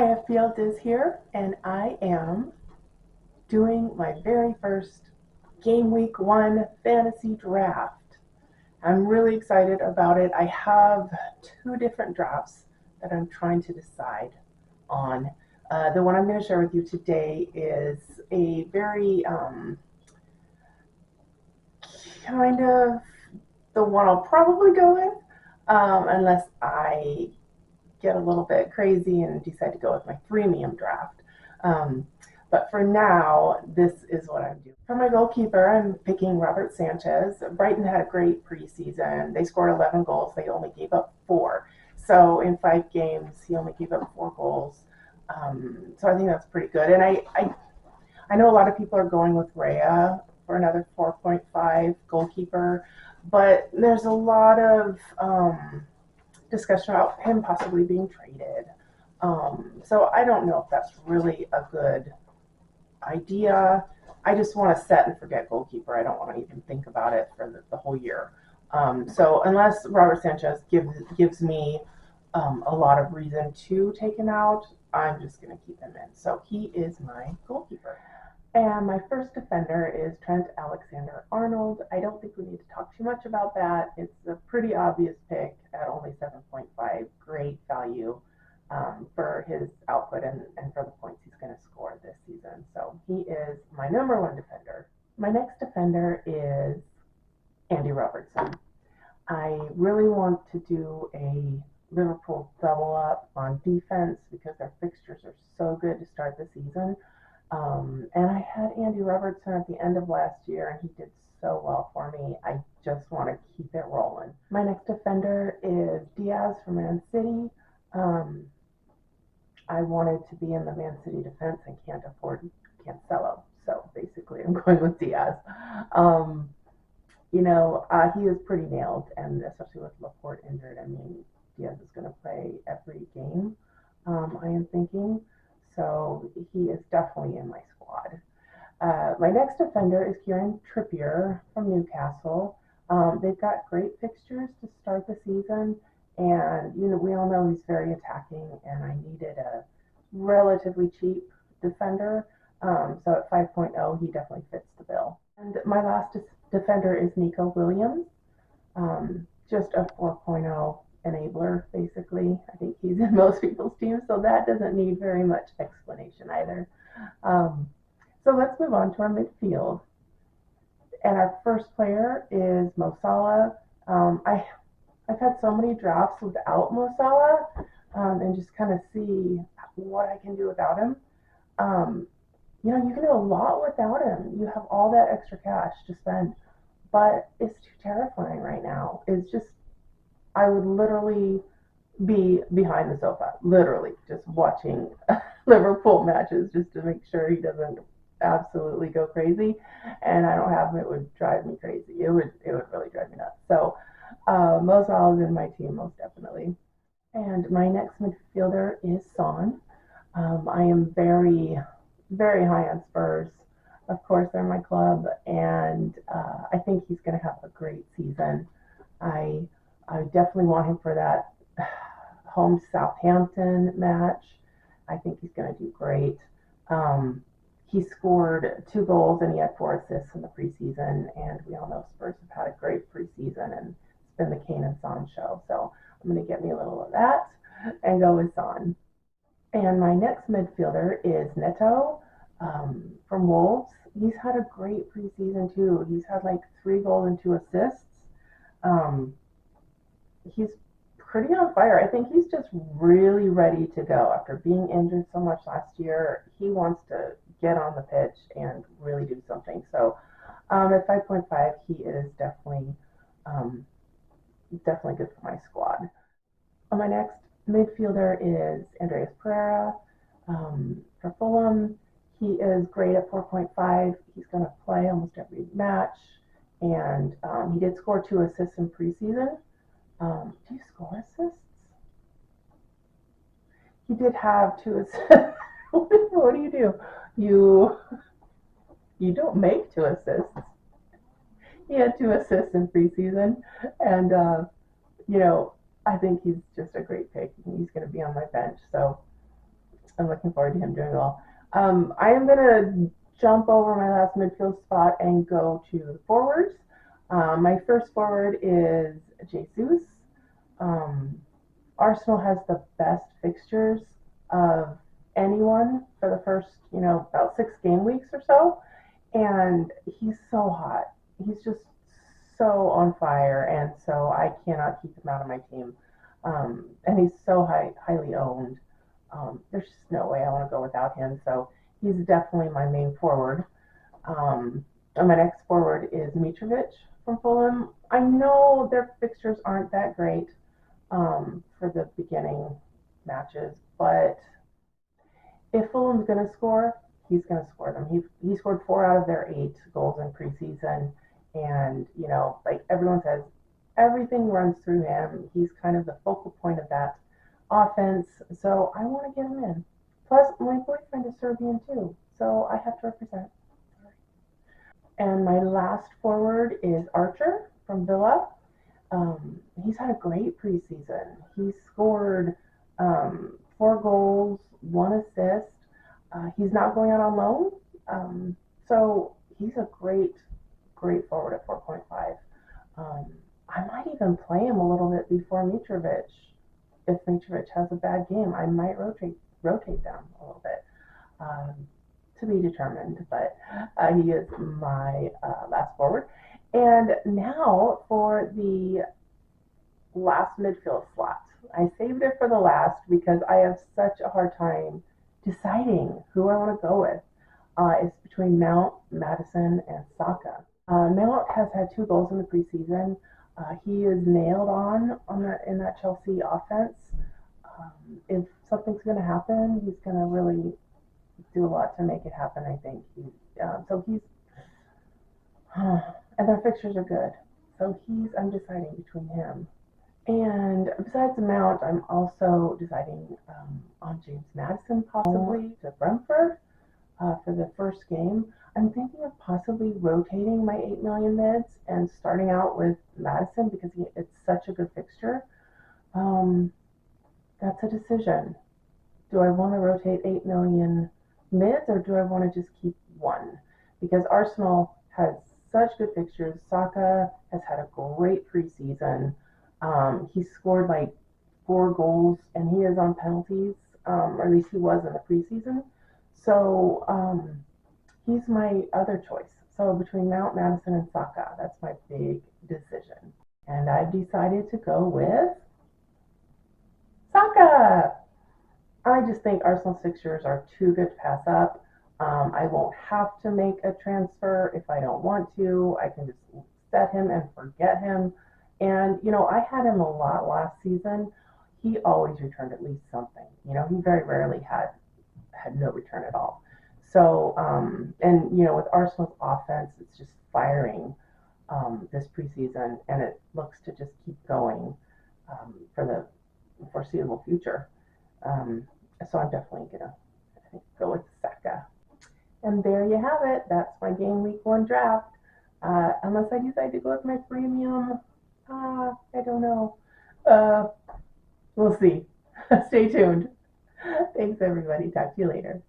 Hi, Field is here, and I am doing my very first Game Week 1 fantasy draft. I'm really excited about it. I have two different drafts that I'm trying to decide on. The one I'm going to share with you today is a very kind of the one I'll probably go with, unless I get a little bit crazy and decide to go with my premium draft. Um, but for now, this is what I'm doing. For my goalkeeper, I'm picking Robert Sanchez. Brighton had a great preseason. They scored 11 goals. They only gave up 4. So in 5 games, he only gave up 4 goals. So I think that's pretty good. And I know a lot of people are going with Rhea for another 4.5 goalkeeper, but there's a lot of discussion about him possibly being traded. So I don't know if that's really a good idea. I just want to set and forget goalkeeper. I don't want to even think about it for the whole year. So unless Robert Sanchez gives me a lot of reason to take him out, I'm just going to keep him in. So he is my goalkeeper. And my first defender is Trent Alexander-Arnold. I don't think we need to talk too much about that. It's a pretty obvious pick at only 7.5. Great value for his output and for the points he's going to score this season. So he is my number one defender. My next defender is Andy Robertson. I really want to do a Liverpool double up on defense because their fixtures are so good to start the season. And I had Andy Robertson at the end of last year, and he did so well for me. I just want to keep it rolling. My next defender is Diaz from Man City. I wanted to be in the Man City defense and can't afford Cancelo. So basically, I'm going with Diaz. He is pretty nailed, and especially with Laporte injured, I mean, Diaz is going to play every game, I am thinking. So he is definitely in my squad. My next defender is Kieran Trippier from Newcastle. They've got great fixtures to start the season, and we all know he's very attacking, and I needed a relatively cheap defender. So at 5.0, he definitely fits the bill. And my last defender is Nico Williams, just a 4.0 enabler, basically. I think he's in most people's teams, so that doesn't need very much explanation either. So let's move on to our midfield. And our first player is Mo Salah. I've had so many drafts without Mo Salah, and just kind of see what I can do without him. You can do a lot without him. You have all that extra cash to spend, but it's too terrifying right now. It's just, I would literally be behind the sofa, literally just watching Liverpool matches just to make sure he doesn't absolutely go crazy. And I don't have him; it would drive me crazy. It would really drive me nuts. So Mo Salah is in my team most definitely. And my next midfielder is Son. I am very, very high on Spurs. Of course, they're my club, and I think he's going to have a great season. I I definitely want him for that home Southampton match. I think he's going to do great. He scored 2 goals and he had 4 assists in the preseason, and we all know Spurs have had a great preseason, and it's been the Kane and Son show. So I'm going to get me a little of that and go with Son. And my next midfielder is Neto from Wolves. He's had a great preseason too. He's had like 3 goals and 2 assists. Um, he's pretty on fire. I think he's just really ready to go after being injured so much last year. He wants to get on the pitch and really do something. So at 5.5, he is um, definitely good for my squad. My next midfielder is Andreas Pereira for Fulham. He is great at 4.5. He's going to play almost every match, and he did score 2 assists in preseason. Do you score assists? He did have 2 assists. What do? You don't make 2 assists. He had 2 assists in preseason, and I think he's just a great pick. He's going to be on my bench, so I'm looking forward to him doing well. I am gonna jump over my last midfield spot and go to the forwards. My first forward is Jesus. Um, Arsenal has the best fixtures of anyone for the first, about 6 game weeks or so. And he's so hot. He's just so on fire. And so I cannot keep him out of my team. And he's so highly owned. There's just no way I want to go without him. So he's definitely my main forward. And my next forward is Mitrovic from Fulham. I know their fixtures aren't that great for the beginning matches, but if Fulham's going to score, he's going to score them. He scored 4 out of their 8 goals in preseason, and like everyone says, everything runs through him. He's kind of the focal point of that offense, so I want to get him in. Plus, my boyfriend is Serbian too, so I have to represent. And my last forward is Archer from Villa. He's had a great preseason. He scored 4 goals, 1 assist. He's not going out on loan, so he's a great forward at 4.5. I might even play him a little bit before Mitrovic. If Mitrovic has a bad game, I might rotate them a little bit. To be determined, but he is my last forward. And now for the last midfield slot. I saved it for the last because I have such a hard time deciding who I want to go with. It's between Mount, Maddison, and Saka. Mount has had 2 goals in the preseason. He is nailed in that Chelsea offense. If something's going to happen, he's going to really do a lot to make it happen, I think. And their fixtures are good. So I'm deciding between him. And besides Mount, I'm also deciding on James Maddison, possibly to Brentford for the first game. I'm thinking of possibly rotating my 8 million mids and starting out with Maddison because it's such a good fixture. That's a decision. Do I want to rotate 8 million mids or do I want to just keep one? Because Arsenal has such good fixtures. Saka has had a great preseason. He scored like 4 goals and he is on penalties, or at least he was in the preseason. So he's my other choice. So between Mount, Maddison, and Saka, that's my big decision. And I've decided to go with Saka. I just think Arsenal's fixtures are too good to pass up. I won't have to make a transfer if I don't want to. I can just set him and forget him. And, I had him a lot last season. He always returned at least something. He very rarely had no return at all. So, and, with Arsenal's offense, it's just firing this preseason, and it looks to just keep going for the foreseeable future. So I'm definitely going to go with Saka. And there you have it. That's my game week 1 draft. Unless I decide to go with my premium, I don't know. We'll see. Stay tuned. Thanks, everybody. Talk to you later.